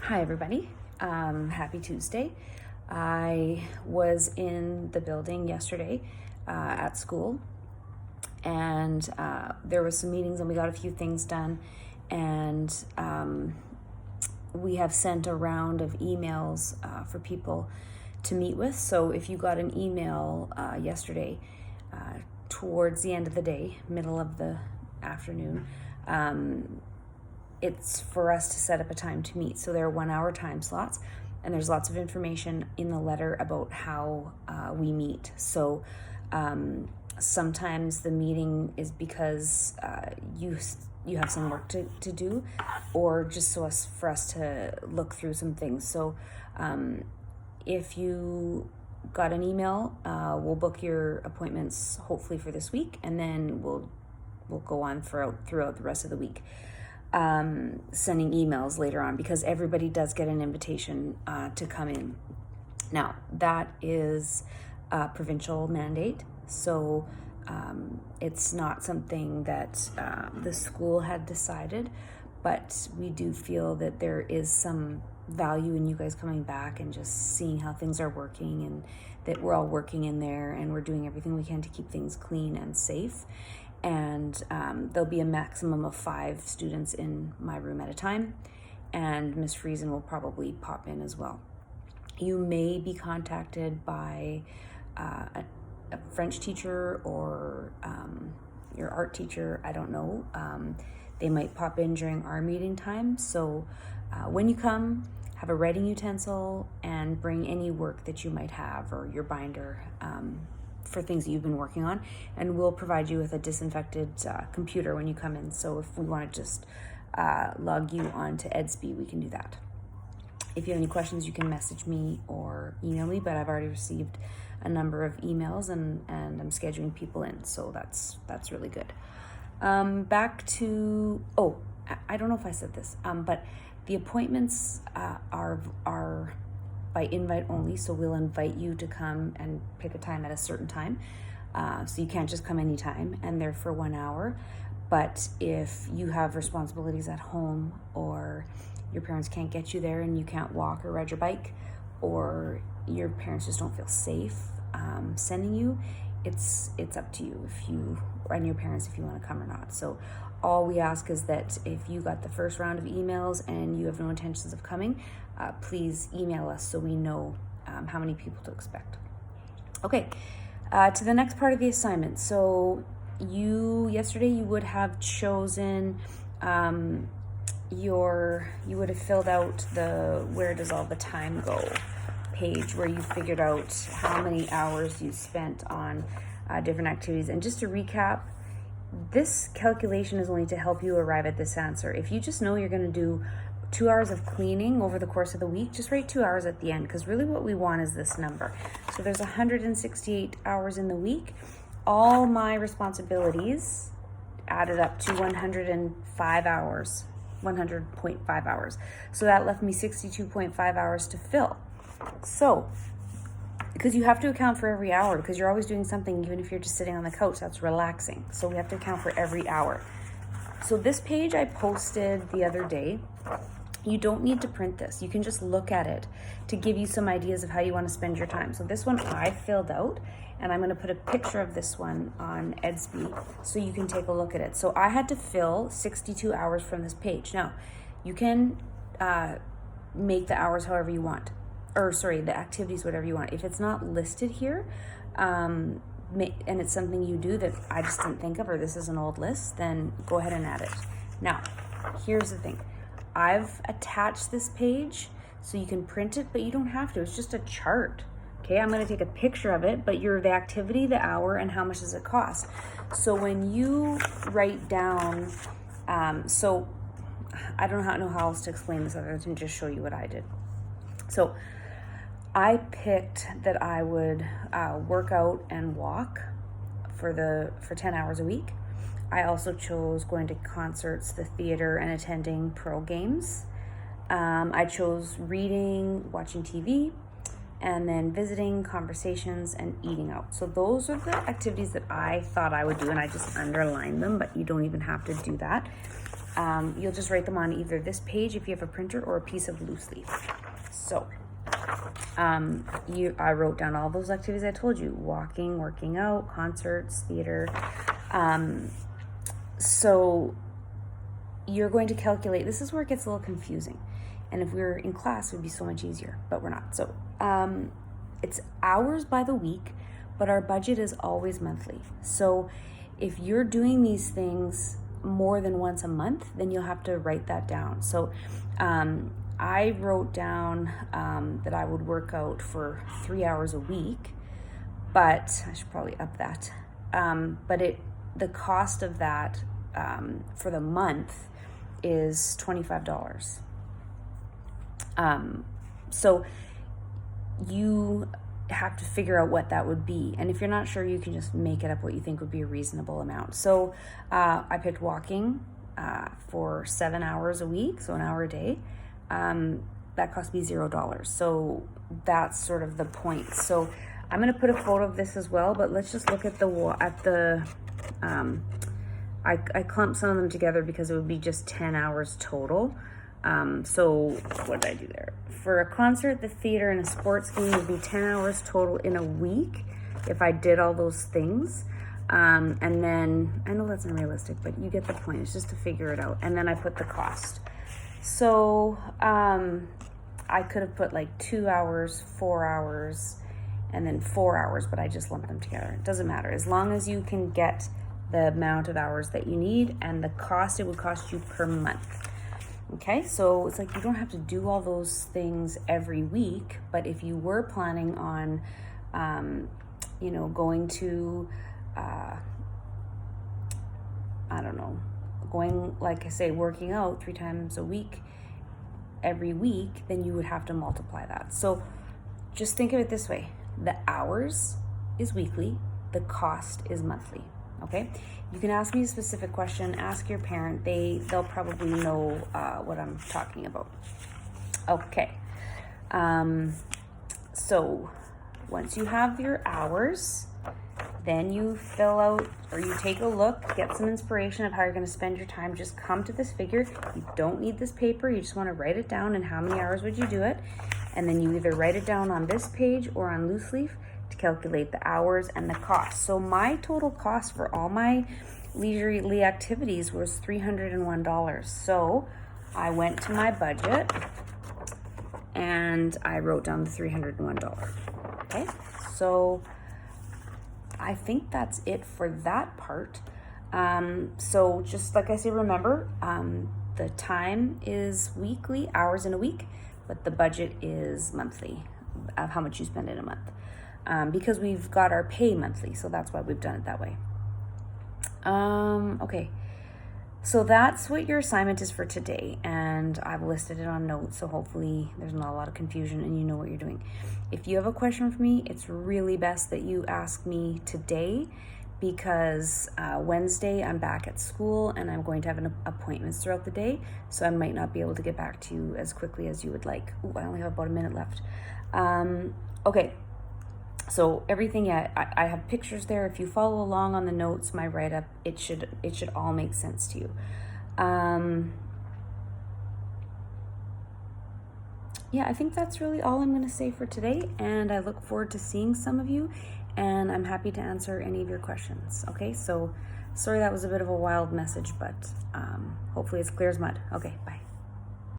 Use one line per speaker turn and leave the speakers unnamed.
Hi, everybody. Happy Tuesday. I was in the building yesterday at school, and there was some meetings, and we got a few things done, and we have sent a round of emails for people to meet with. So if you got an email yesterday towards the end of the day, middle of the afternoon, it's for us to set up a time to meet. So there are 1 hour time slots, and there's lots of information in the letter about how we meet. So sometimes the meeting is because you have some work to do, or just for us to look through some things. So if you got an email, we'll book your appointments hopefully for this week, and then we'll go on throughout the rest of the week. Sending emails later on, because everybody does get an invitation to come in. Now, that is a provincial mandate, so it's not something that the school had decided, but we do feel that there is some value in you guys coming back and just seeing how things are working, and that we're all working in there and we're doing everything we can to keep things clean and safe. And there'll be a maximum of 5 students in my room at a time, and Miss Friesen will probably pop in as well. You may be contacted by a French teacher or your art teacher, I don't know. They might pop in during our meeting time. So when you come, have a writing utensil and bring any work that you might have, or your binder, for things that you've been working on, and we'll provide you with a disinfected computer when you come in. So if we want to just log you onto EdSP, we can do that. If you have any questions, you can message me or email me, but I've already received a number of emails, and I'm scheduling people in, so that's really good. Back to, I don't know if I said this, but the appointments are by invite only, so we'll invite you to come and pick a time at a certain time. So you can't just come anytime, and they're for 1 hour. But if you have responsibilities at home, or your parents can't get you there and you can't walk or ride your bike, or your parents just don't feel safe sending you, it's up to you if you and your parents if you want to come or not. So all we ask is that if you got the first round of emails and you have no intentions of coming, please email us so we know how many people to expect. Okay, to the next part of the assignment. So yesterday you would have chosen you would have filled out the where does all the time go page, where you figured out how many hours you spent on different activities. And just to recap, this calculation is only to help you arrive at this answer. If you just know you're going to do 2 hours of cleaning over the course of the week, just write 2 hours at the end, because really what we want is this number. So there's 168 hours in the week. All my responsibilities added up to 105 hours, 100.5 hours. So that left me 62.5 hours to fill. So, because you have to account for every hour, because you're always doing something, even if you're just sitting on the couch, that's relaxing. So we have to account for every hour. So this page I posted the other day. You don't need to print this. You can just look at it to give you some ideas of how you want to spend your time. So this one I filled out, and I'm going to put a picture of this one on EdSP so you can take a look at it. So I had to fill 62 hours from this page. Now, you can make the hours however you want, the activities whatever you want. If it's not listed here, and it's something you do that I just didn't think of, or this is an old list, then go ahead and add it. Now, here's the thing. I've attached this page so you can print it, but you don't have to. It's just a chart. Okay, I'm going to take a picture of it, but you're the activity, the hour, and how much does it cost. So when you write down, so I don't know how else to explain this other than just show you what I did. So I picked that I would work out and walk for 10 hours a week. I also chose going to concerts, the theater, and attending pro games. I chose reading, watching TV, and then visiting, conversations, and eating out. So those are the activities that I thought I would do, and I just underlined them, but you don't even have to do that. you'll just write them on either this page if you have a printer or a piece of loose leaf. So I wrote down all those activities I told you: walking, working out, concerts, theater. So you're going to calculate. This is where it gets a little confusing. And if we were in class, it would be so much easier, but we're not. So it's hours by the week, but our budget is always monthly. So if you're doing these things more than once a month, then you'll have to write that down. So I wrote down that I would work out for 3 hours a week, but I should probably up that. But the cost of that for the month is $25. So you have to figure out what that would be. And if you're not sure, you can just make it up what you think would be a reasonable amount. So I picked walking for 7 hours a week, so an hour a day. That cost me $0. So that's sort of the point. So I'm going to put a photo of this as well, but let's just look at I clumped some of them together because it would be just 10 hours total. So what did I do there? For a concert, the theater, and a sports game would be 10 hours total in a week if I did all those things. And then, I know that's unrealistic, but you get the point. It's just to figure it out. And then I put the cost. So I could have put like 2 hours, 4 hours, and then 4 hours, but I just lumped them together. It doesn't matter. As long as you can get the amount of hours that you need and the cost it would cost you per month. Okay, so it's like you don't have to do all those things every week, but if you were planning on, going to, like I say, working out 3 times a week every week, then you would have to multiply that. So just think of it this way: the hours is weekly, the cost is monthly. Okay, you can ask me a specific question, ask your parent, they'll probably know what I'm talking about. Okay, so once you have your hours, then you fill out, or you take a look, get some inspiration of how you're going to spend your time. Just come to this figure. You don't need this paper, you just want to write it down and how many hours would you do it, and then you either write it down on this page or on loose leaf to calculate the hours and the cost. So my total cost for all my leisurely activities was $301. So I went to my budget and I wrote down the $301. Okay, so I think that's it for that part. So just like I say, remember, the time is weekly, hours in a week, but the budget is monthly of how much you spend in a month. Because we've got our pay monthly, so that's why we've done it that way. Okay, so that's what your assignment is for today, and I've listed it on notes, so hopefully there's not a lot of confusion and you know what you're doing. If you have a question for me, it's really best that you ask me today, because Wednesday I'm back at school and I'm going to have appointments throughout the day, so I might not be able to get back to you as quickly as you would like. Ooh, I only have about a minute left. Okay. So everything, I have pictures there. If you follow along on the notes, my write-up, it should all make sense to you. Yeah, I think that's really all I'm going to say for today, and I look forward to seeing some of you, and I'm happy to answer any of your questions. Okay, so sorry that was a bit of a wild message, but hopefully it's clear as mud. Okay, bye.